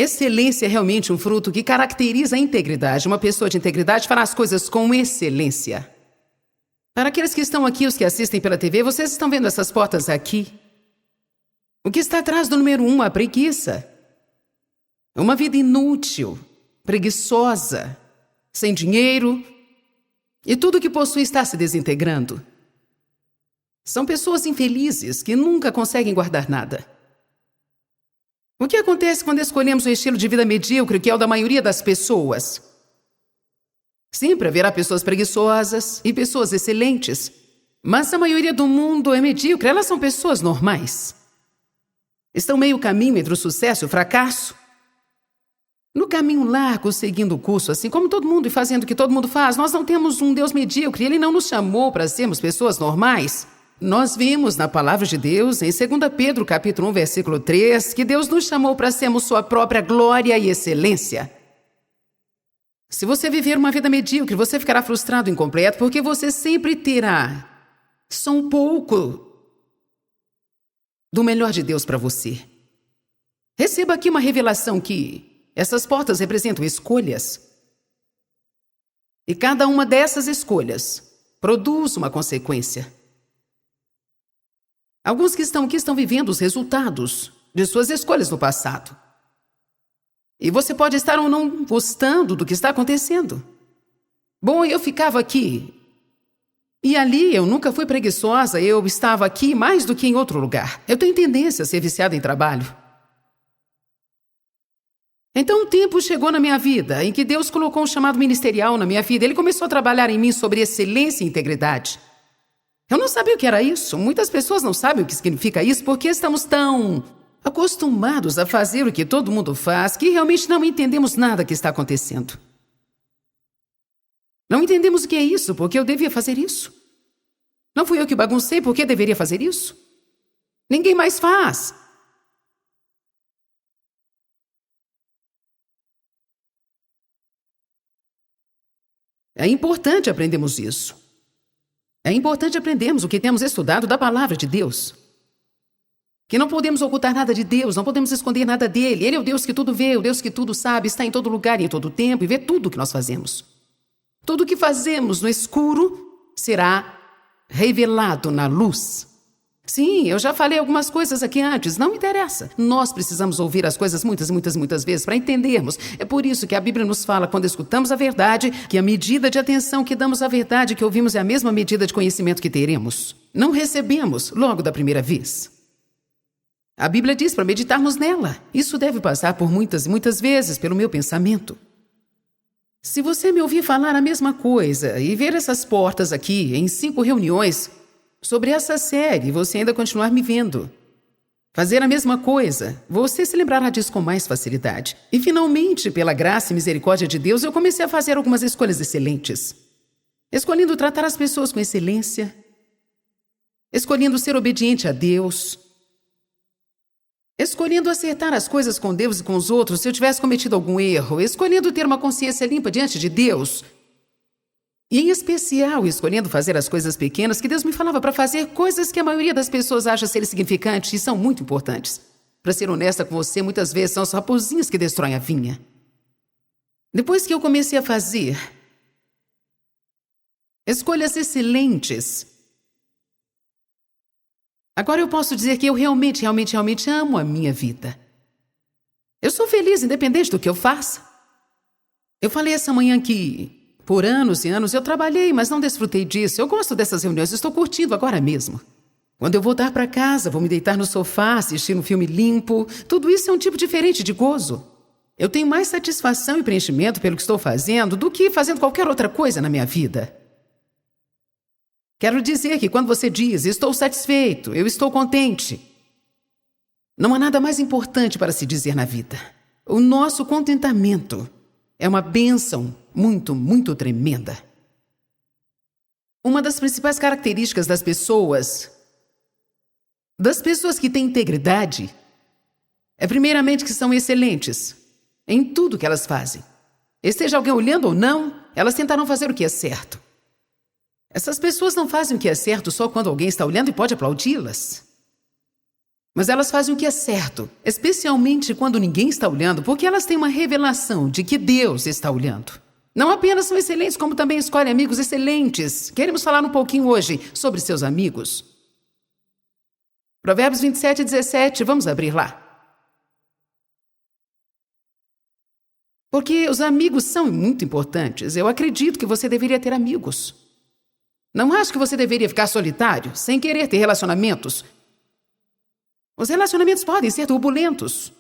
Excelência é realmente um fruto que caracteriza a integridade. Uma pessoa de integridade fará as coisas com excelência. Para aqueles que estão aqui, os que assistem pela TV, vocês estão vendo essas portas aqui? O que está atrás do número 1? A preguiça. Uma vida inútil, preguiçosa, sem dinheiro, e tudo que possui está se desintegrando. São pessoas infelizes que nunca conseguem guardar nada. O que acontece quando escolhemos o estilo de vida medíocre, que é o da maioria das pessoas? Sempre haverá pessoas preguiçosas e pessoas excelentes, mas a maioria do mundo é medíocre, elas são pessoas normais. Estão meio caminho entre o sucesso e o fracasso. No caminho largo, seguindo o curso, assim como todo mundo e fazendo o que todo mundo faz, nós não temos um Deus medíocre, Ele não nos chamou para sermos pessoas normais. Nós vimos na palavra de Deus, em 2 Pedro, capítulo 1, versículo 3, que Deus nos chamou para sermos sua própria glória e excelência. Se você viver uma vida medíocre, você ficará frustrado e incompleto, porque você sempre terá só um pouco do melhor de Deus para você. Receba aqui uma revelação que essas portas representam escolhas. E cada uma dessas escolhas produz uma consequência. Alguns que estão aqui estão vivendo os resultados de suas escolhas no passado. E você pode estar ou não gostando do que está acontecendo. Bom, eu ficava aqui. E ali eu nunca fui preguiçosa, eu estava aqui mais do que em outro lugar. Eu tenho tendência a ser viciada em trabalho. Então o tempo chegou na minha vida em que Deus colocou um chamado ministerial na minha vida. Ele começou a trabalhar em mim sobre excelência e integridade. Eu não sabia o que era isso. Muitas pessoas não sabem o que significa isso porque estamos tão acostumados a fazer o que todo mundo faz que realmente não entendemos nada que está acontecendo. Não entendemos o que é isso, porque eu devia fazer isso. Não fui eu que baguncei, porque deveria fazer isso. Ninguém mais faz. É importante aprendermos isso. É importante aprendermos o que temos estudado da palavra de Deus. Que não podemos ocultar nada de Deus, não podemos esconder nada dele. Ele é o Deus que tudo vê, o Deus que tudo sabe, está em todo lugar e em todo tempo e vê tudo o que nós fazemos. Tudo o que fazemos no escuro será revelado na luz. Sim, eu já falei algumas coisas aqui antes, não interessa. Nós precisamos ouvir as coisas muitas vezes para entendermos. É por isso que a Bíblia nos fala, quando escutamos a verdade, que a medida de atenção que damos à verdade que ouvimos é a mesma medida de conhecimento que teremos. Não recebemos logo da primeira vez. A Bíblia diz para meditarmos nela. Isso deve passar por muitas e muitas vezes pelo meu pensamento. Se você me ouvir falar a mesma coisa e ver essas portas aqui em 5 reuniões sobre essa série, você ainda continuar me vendo, fazer a mesma coisa, você se lembrará disso com mais facilidade. E finalmente, pela graça e misericórdia de Deus, eu comecei a fazer algumas escolhas excelentes. Escolhendo tratar as pessoas com excelência, escolhendo ser obediente a Deus, escolhendo acertar as coisas com Deus e com os outros se eu tivesse cometido algum erro, escolhendo ter uma consciência limpa diante de Deus. E em especial, escolhendo fazer as coisas pequenas que Deus me falava para fazer, coisas que a maioria das pessoas acha serem significantes e são muito importantes. Para ser honesta com você, muitas vezes são as raposinhas que destroem a vinha. Depois que eu comecei a fazer escolhas excelentes, agora eu posso dizer que eu realmente amo a minha vida. Eu sou feliz independente do que eu faça. Eu falei essa manhã que por anos e anos eu trabalhei, mas não desfrutei disso. Eu gosto dessas reuniões, estou curtindo agora mesmo. Quando eu voltar para casa, vou me deitar no sofá, assistir um filme limpo. Tudo isso é um tipo diferente de gozo. Eu tenho mais satisfação e preenchimento pelo que estou fazendo do que fazendo qualquer outra coisa na minha vida. Quero dizer que quando você diz, estou satisfeito, eu estou contente, não há nada mais importante para se dizer na vida. O nosso contentamento é uma bênção muito tremenda. Uma das principais características das pessoas que têm integridade, é primeiramente que são excelentes em tudo que elas fazem. Esteja alguém olhando ou não, elas tentarão fazer o que é certo. Essas pessoas não fazem o que é certo só quando alguém está olhando e pode aplaudi-las. Mas elas fazem o que é certo, especialmente quando ninguém está olhando, porque elas têm uma revelação de que Deus está olhando. Não apenas são excelentes, como também escolhem amigos excelentes. Queremos falar um pouquinho hoje sobre seus amigos. Provérbios 27:17, vamos abrir lá. Porque os amigos são muito importantes. Eu acredito que você deveria ter amigos. Não acho que você deveria ficar solitário, sem querer ter relacionamentos. Os relacionamentos podem ser turbulentos.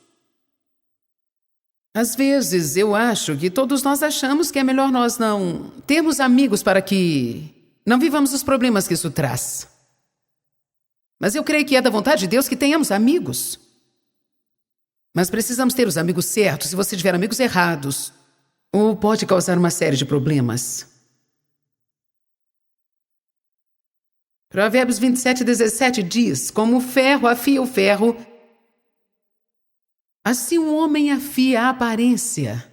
Às vezes, eu acho que todos nós achamos que é melhor nós não termos amigos para que não vivamos os problemas que isso traz. Mas eu creio que é da vontade de Deus que tenhamos amigos. Mas precisamos ter os amigos certos. Se você tiver amigos errados, ou pode causar uma série de problemas. Provérbios 27:17 diz: como o ferro afia o ferro, assim o homem afia a aparência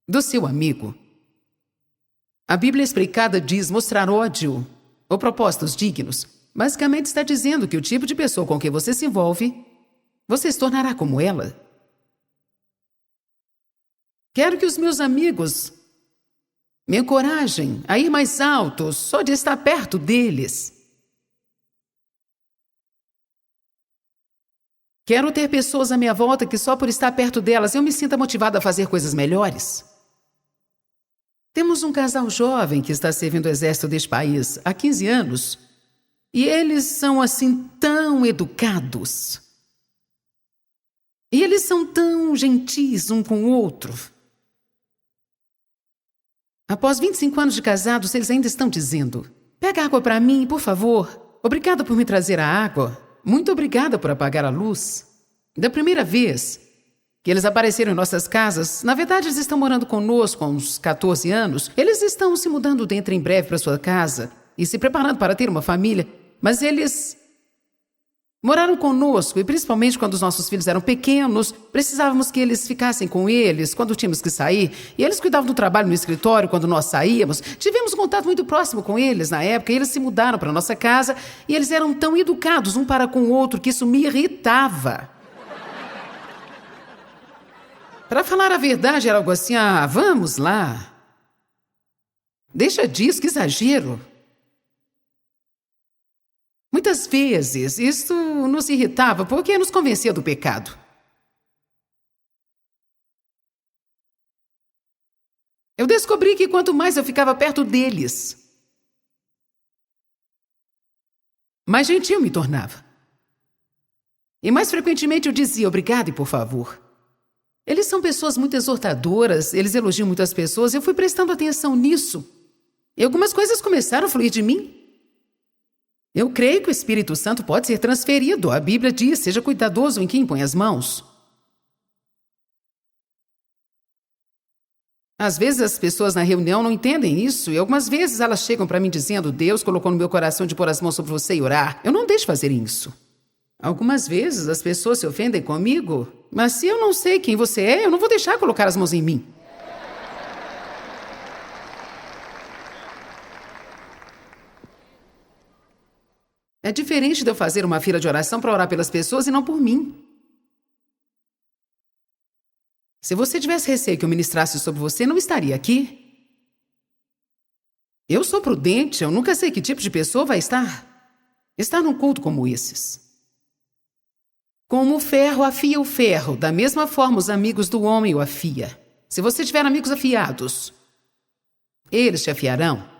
do seu amigo. A Bíblia explicada diz mostrar ódio ou propósitos dignos. Basicamente está dizendo que o tipo de pessoa com quem você se envolve, você se tornará como ela. Quero que os meus amigos me encorajem a ir mais alto só de estar perto deles. Quero ter pessoas à minha volta que só por estar perto delas eu me sinta motivada a fazer coisas melhores. Temos um casal jovem que está servindo o exército deste país há 15 anos e eles são assim tão educados. E eles são tão gentis um com o outro. Após 25 anos de casados, eles ainda estão dizendo: pega água para mim, por favor. Obrigada por me trazer a água. Muito obrigada por apagar a luz. Da primeira vez que eles apareceram em nossas casas, na verdade eles estão morando conosco há uns 14 anos. Eles estão se mudando dentro em breve para sua casa e se preparando para ter uma família. Mas eles moraram conosco e principalmente quando os nossos filhos eram pequenos, precisávamos que eles ficassem com eles quando tínhamos que sair. E eles cuidavam do trabalho no escritório quando nós saíamos. Tivemos um contato muito próximo com eles na época e eles se mudaram para a nossa casa e eles eram tão educados um para com o outro que isso me irritava. Para falar a verdade, era algo assim: vamos lá. Deixa disso, que exagero. Muitas vezes, isso nos irritava porque nos convencia do pecado. Eu descobri que quanto mais eu ficava perto deles, mais gentil me tornava. E mais frequentemente eu dizia obrigado e por favor. Eles são pessoas muito exortadoras, eles elogiam muitas pessoas, eu fui prestando atenção nisso. E algumas coisas começaram a fluir de mim. Eu creio que o Espírito Santo pode ser transferido. A Bíblia diz: seja cuidadoso em quem põe as mãos. Às vezes as pessoas na reunião não entendem isso e algumas vezes elas chegam para mim dizendo: Deus colocou no meu coração de pôr as mãos sobre você e orar. Eu não deixo fazer isso. Algumas vezes as pessoas se ofendem comigo, mas se eu não sei quem você é, eu não vou deixar colocar as mãos em mim. É diferente de eu fazer uma fila de oração para orar pelas pessoas e não por mim. Se você tivesse receio que eu ministrasse sobre você, não estaria aqui. Eu sou prudente, eu nunca sei que tipo de pessoa vai estar num culto como esses. Como o ferro afia o ferro, da mesma forma os amigos do homem o afia. Se você tiver amigos afiados, eles te afiarão.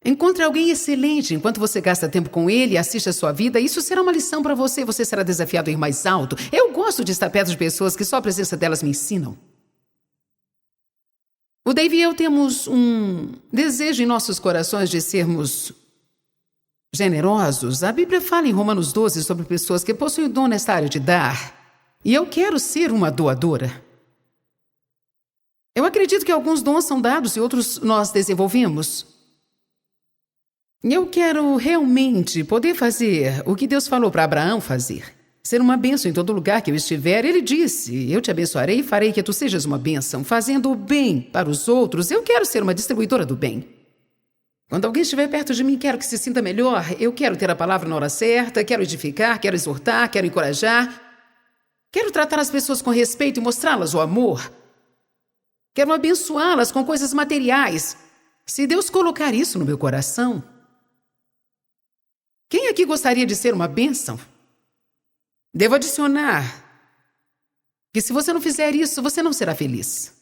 Encontre alguém excelente enquanto você gasta tempo com ele e assiste a sua vida. Isso será uma lição para você. Você será desafiado a ir mais alto. Eu gosto de estar perto de pessoas que só a presença delas me ensinam. O Dave e eu temos um desejo em nossos corações de sermos generosos. A Bíblia fala em Romanos 12 sobre pessoas que possuem o dom nesta área de dar. E eu quero ser uma doadora. Eu acredito que alguns dons são dados e outros nós desenvolvemos. Eu quero realmente poder fazer o que Deus falou para Abraão fazer. Ser uma bênção em todo lugar que eu estiver. Ele disse: eu te abençoarei e farei que tu sejas uma bênção, fazendo o bem para os outros. Eu quero ser uma distribuidora do bem. Quando alguém estiver perto de mim, quero que se sinta melhor. Eu quero ter a palavra na hora certa, quero edificar, quero exortar, quero encorajar. Quero tratar as pessoas com respeito e mostrá-las o amor. Quero abençoá-las com coisas materiais. Se Deus colocar isso no meu coração. Quem aqui gostaria de ser uma bênção? Devo adicionar que se você não fizer isso, você não será feliz.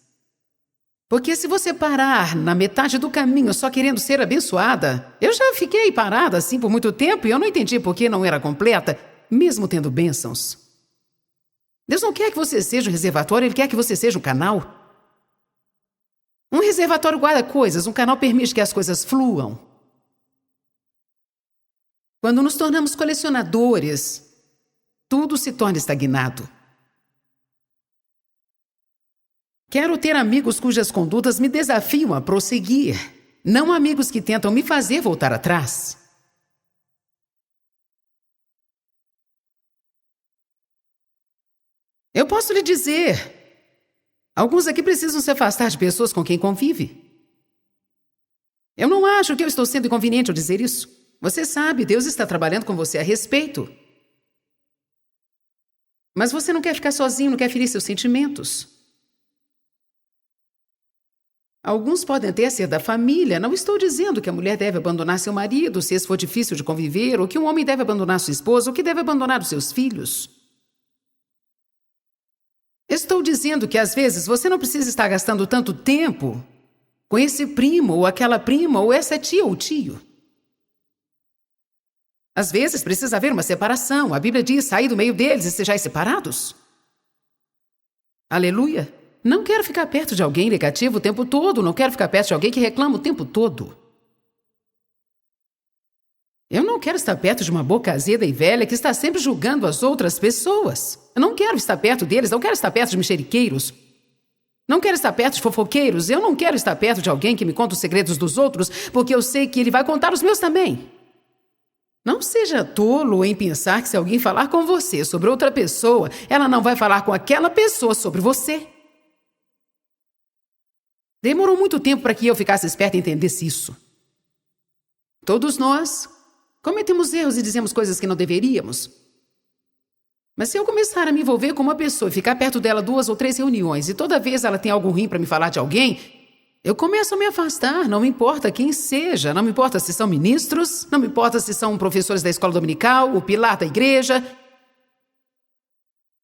Porque se você parar na metade do caminho só querendo ser abençoada, eu já fiquei parada assim por muito tempo e eu não entendi por que não era completa, mesmo tendo bênçãos. Deus não quer que você seja um reservatório, Ele quer que você seja um canal. Um reservatório guarda coisas, um canal permite que as coisas fluam. Quando nos tornamos colecionadores, tudo se torna estagnado. Quero ter amigos cujas condutas me desafiam a prosseguir, não amigos que tentam me fazer voltar atrás. Eu posso lhe dizer, alguns aqui precisam se afastar de pessoas com quem convive. Eu não acho que eu estou sendo inconveniente ao dizer isso. Você sabe, Deus está trabalhando com você a respeito. Mas você não quer ficar sozinho, não quer ferir seus sentimentos. Alguns podem até ser da família. Não estou dizendo que a mulher deve abandonar seu marido se esse for difícil de conviver, ou que um homem deve abandonar sua esposa, ou que deve abandonar os seus filhos. Estou dizendo que às vezes você não precisa estar gastando tanto tempo com esse primo, ou aquela prima, ou essa tia ou tio. Às vezes precisa haver uma separação. A Bíblia diz, sair do meio deles e sejais separados. Aleluia! Não quero ficar perto de alguém negativo o tempo todo. Não quero ficar perto de alguém que reclama o tempo todo. Eu não quero estar perto de uma boca azeda e velha que está sempre julgando as outras pessoas. Eu não quero estar perto deles. Não quero estar perto de mexeriqueiros. Não quero estar perto de fofoqueiros. Eu não quero estar perto de alguém que me conta os segredos dos outros, porque eu sei que ele vai contar os meus também. Não seja tolo em pensar que se alguém falar com você sobre outra pessoa, ela não vai falar com aquela pessoa sobre você. Demorou muito tempo para que eu ficasse esperta e entendesse isso. Todos nós cometemos erros e dizemos coisas que não deveríamos. Mas se eu começar a me envolver com uma pessoa e ficar perto dela 2 ou 3 reuniões e toda vez ela tem algo ruim para me falar de alguém, eu começo a me afastar, não me importa quem seja, não me importa se são ministros, não me importa se são professores da escola dominical, o pilar da igreja.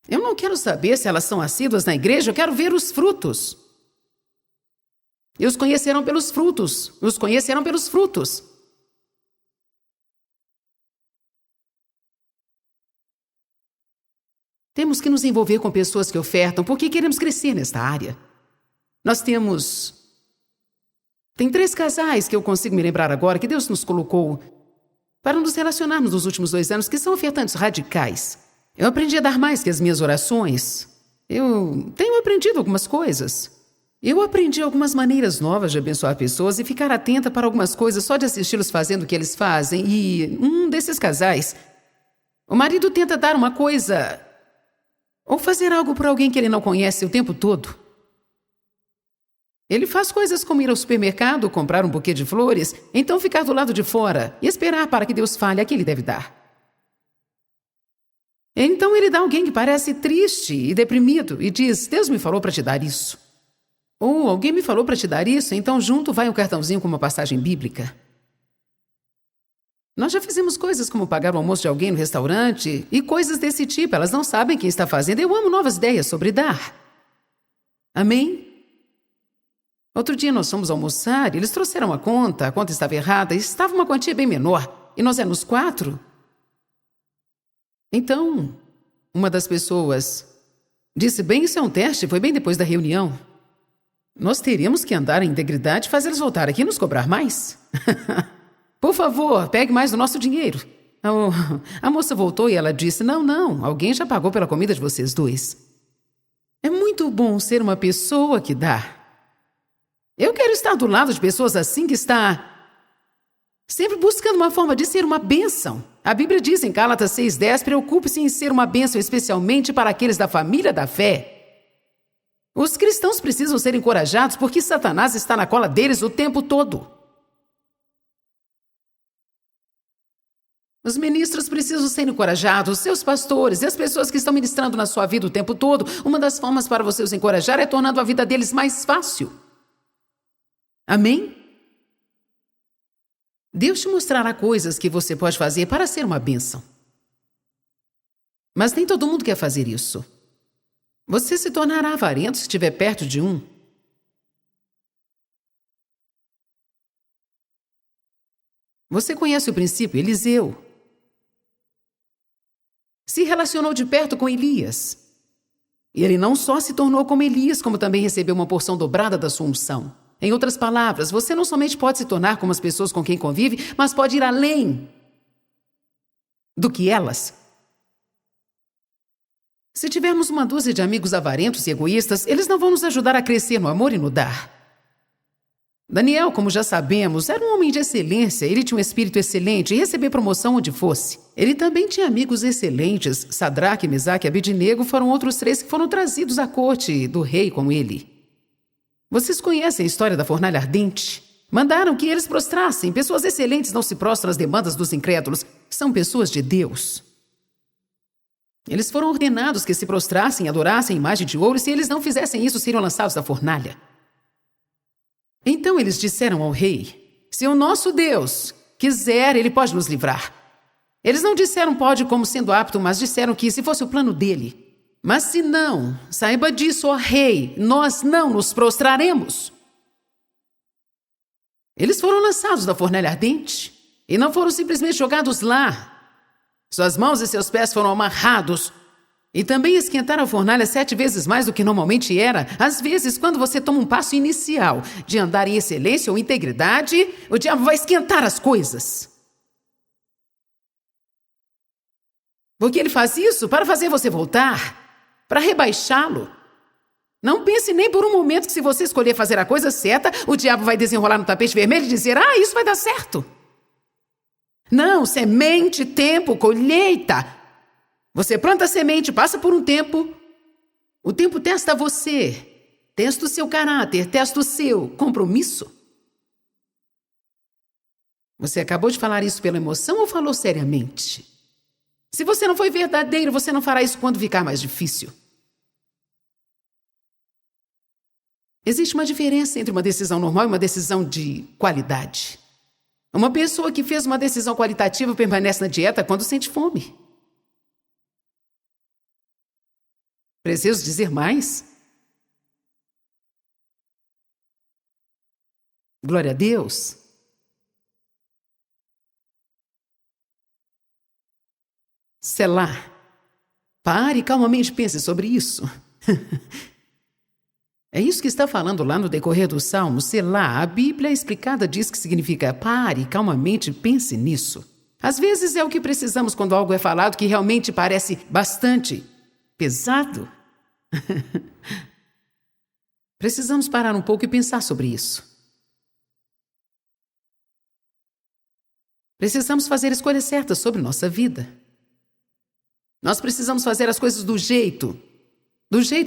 Eu não quero saber se elas são assíduas na igreja, eu quero ver os frutos. E os conhecerão pelos frutos. Os conhecerão pelos frutos. Temos que nos envolver com pessoas que ofertam, porque queremos crescer nesta área. Nós temos... Tem 3 casais que eu consigo me lembrar agora que Deus nos colocou para nos relacionarmos nos últimos 2 anos, que são ofertantes radicais. Eu aprendi a dar mais que as minhas orações. Eu tenho aprendido algumas coisas. Eu aprendi algumas maneiras novas de abençoar pessoas e ficar atenta para algumas coisas só de assisti-los fazendo o que eles fazem. E um desses casais, o marido tenta dar uma coisa ou fazer algo por alguém que ele não conhece o tempo todo. Ele faz coisas como ir ao supermercado, comprar um buquê de flores, então ficar do lado de fora e esperar para que Deus fale a quem ele deve dar. Então ele dá a alguém que parece triste e deprimido e diz, Deus me falou para te dar isso. Ou alguém me falou para te dar isso, então junto vai um cartãozinho com uma passagem bíblica. Nós já fizemos coisas como pagar o almoço de alguém no restaurante e coisas desse tipo. Elas não sabem quem está fazendo. Eu amo novas ideias sobre dar. Amém? Outro dia nós fomos almoçar e eles trouxeram a conta estava errada e estava uma quantia bem menor. E nós éramos 4. Então, uma das pessoas disse, bem, isso é um teste, foi bem depois da reunião. Nós teríamos que andar em integridade e fazê-los voltar aqui e nos cobrar mais. Por favor, pegue mais do nosso dinheiro. A moça voltou e ela disse, não, alguém já pagou pela comida de vocês 2. É muito bom ser uma pessoa que dá. Eu quero estar do lado de pessoas assim que está sempre buscando uma forma de ser uma bênção. A Bíblia diz em Gálatas 6:10, preocupe-se em ser uma bênção especialmente para aqueles da família da fé. Os cristãos precisam ser encorajados porque Satanás está na cola deles o tempo todo. Os ministros precisam ser encorajados, seus pastores e as pessoas que estão ministrando na sua vida o tempo todo. Uma das formas para você os encorajar é tornando a vida deles mais fácil. Amém? Deus te mostrará coisas que você pode fazer para ser uma bênção. Mas nem todo mundo quer fazer isso. Você se tornará avarento se estiver perto de um. Você conhece o princípio? Eliseu se relacionou de perto com Elias. E ele não só se tornou como Elias, como também recebeu uma porção dobrada da sua unção. Em outras palavras, você não somente pode se tornar como as pessoas com quem convive, mas pode ir além do que elas. Se tivermos uma dúzia de amigos avarentos e egoístas, eles não vão nos ajudar a crescer no amor e no dar. Daniel, como já sabemos, era um homem de excelência. Ele tinha um espírito excelente e recebeu promoção onde fosse. Ele também tinha amigos excelentes. Sadraque, Mesaque e Abednego foram outros 3 que foram trazidos à corte do rei com ele. Vocês conhecem a história da fornalha ardente? Mandaram que eles prostrassem. Pessoas excelentes não se prostram às demandas dos incrédulos. São pessoas de Deus. Eles foram ordenados que se prostrassem e adorassem a imagem de ouro, e se eles não fizessem isso, seriam lançados na fornalha. Então eles disseram ao rei: se o nosso Deus quiser, ele pode nos livrar. Eles não disseram pode como sendo apto, mas disseram que se fosse o plano dele. Mas se não, saiba disso, ó rei, nós não nos prostraremos. Eles foram lançados da fornalha ardente e não foram simplesmente jogados lá. Suas mãos e seus pés foram amarrados. E também esquentaram a fornalha 7 vezes mais do que normalmente era. Às vezes, quando você toma um passo inicial de andar em excelência ou integridade, o diabo vai esquentar as coisas. Porque ele faz isso para fazer você voltar, para rebaixá-lo. Não pense nem por um momento que se você escolher fazer a coisa certa, o diabo vai desenrolar no tapete vermelho e dizer: isso vai dar certo. Não, semente, tempo, colheita. Você planta a semente, passa por um tempo. O tempo testa você, testa o seu caráter, testa o seu compromisso. Você acabou de falar isso pela emoção ou falou seriamente? Se você não foi verdadeiro, você não fará isso quando ficar mais difícil. Existe uma diferença entre uma decisão normal e uma decisão de qualidade. Uma pessoa que fez uma decisão qualitativa permanece na dieta quando sente fome. Preciso dizer mais? Glória a Deus. Selá. Pare e calmamente pense sobre isso. É isso que está falando lá no decorrer do Salmo. Selá. A Bíblia explicada diz que significa pare, calmamente pense nisso. Às vezes é o que precisamos quando algo é falado que realmente parece bastante pesado. Precisamos parar um pouco e pensar sobre isso. Precisamos fazer escolhas certas sobre nossa vida. Nós precisamos fazer as coisas do jeito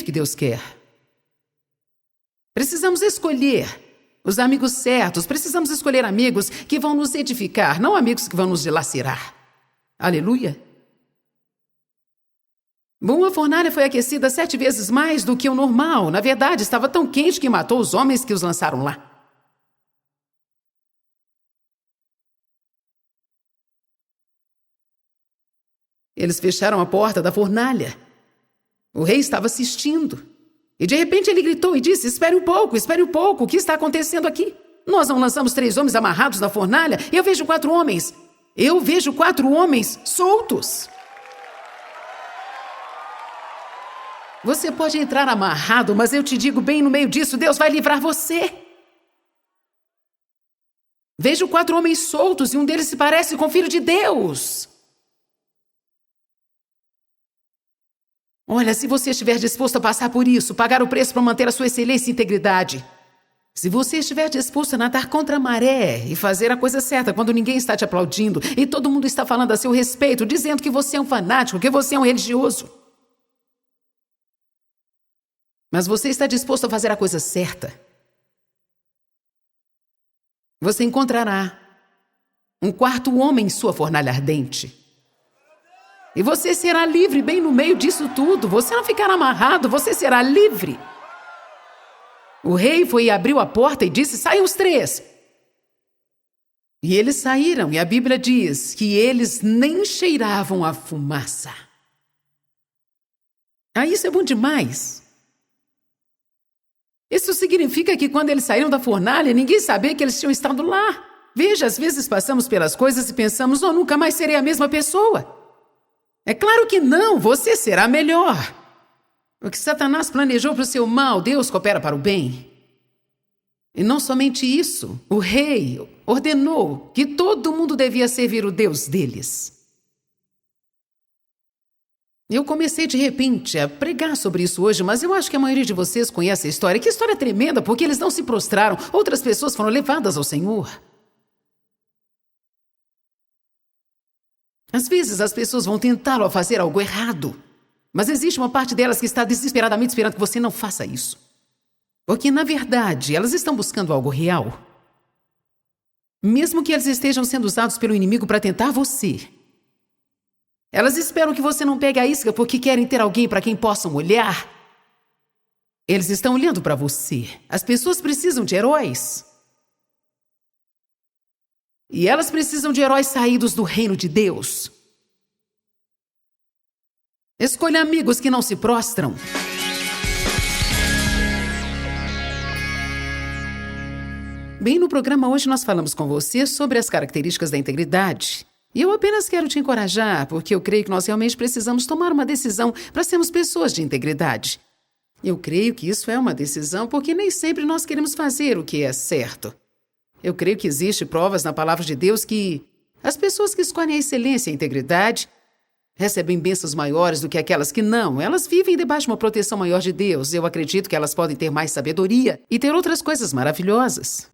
que Deus quer. Precisamos escolher os amigos certos. Precisamos escolher amigos que vão nos edificar, não amigos que vão nos dilacerar. Aleluia! Bom, a fornalha foi aquecida 7 vezes mais do que o normal. Na verdade, estava tão quente que matou os homens que os lançaram lá. Eles fecharam a porta da fornalha. O rei estava assistindo. E de repente ele gritou e disse: espere um pouco, o que está acontecendo aqui? Nós não lançamos 3 homens amarrados na fornalha? Eu vejo 4 homens. Eu vejo 4 homens soltos. Você pode entrar amarrado, mas eu te digo bem no meio disso, Deus vai livrar você. Vejo 4 homens soltos e um deles se parece com o Filho de Deus. Olha, se você estiver disposto a passar por isso, pagar o preço para manter a sua excelência e integridade, se você estiver disposto a nadar contra a maré e fazer a coisa certa quando ninguém está te aplaudindo e todo mundo está falando a seu respeito, dizendo que você é um fanático, que você é um religioso, mas você está disposto a fazer a coisa certa, você encontrará um quarto homem em sua fornalha ardente. E você será livre bem no meio disso tudo. Você não ficará amarrado, você será livre. O rei foi e abriu a porta e disse: saiam os três. E eles saíram, e a Bíblia diz que eles nem cheiravam a fumaça. Isso é bom demais. Isso significa que quando eles saíram da fornalha, ninguém sabia que eles tinham estado lá. Veja, às vezes passamos pelas coisas e pensamos: nunca mais serei a mesma pessoa. É claro que não, você será melhor. O que Satanás planejou para o seu mal, Deus coopera para o bem. E não somente isso, o rei ordenou que todo mundo devia servir o Deus deles. Eu comecei de repente a pregar sobre isso hoje, mas eu acho que a maioria de vocês conhece a história. Que história tremenda, porque eles não se prostraram, outras pessoas foram levadas ao Senhor. Às vezes as pessoas vão tentá-lo a fazer algo errado, mas existe uma parte delas que está desesperadamente esperando que você não faça isso. Porque, na verdade, elas estão buscando algo real. Mesmo que eles estejam sendo usados pelo inimigo para tentar você. Elas esperam que você não pegue a isca porque querem ter alguém para quem possam olhar. Eles estão olhando para você. As pessoas precisam de heróis. E elas precisam de heróis saídos do reino de Deus. Escolha amigos que não se prostram. Bem, no programa hoje nós falamos com você sobre as características da integridade. E eu apenas quero te encorajar, porque eu creio que nós realmente precisamos tomar uma decisão para sermos pessoas de integridade. Eu creio que isso é uma decisão porque nem sempre nós queremos fazer o que é certo. Eu creio que existem provas na palavra de Deus que as pessoas que escolhem a excelência e a integridade recebem bênçãos maiores do que aquelas que não. Elas vivem debaixo de uma proteção maior de Deus. Eu acredito que elas podem ter mais sabedoria e ter outras coisas maravilhosas.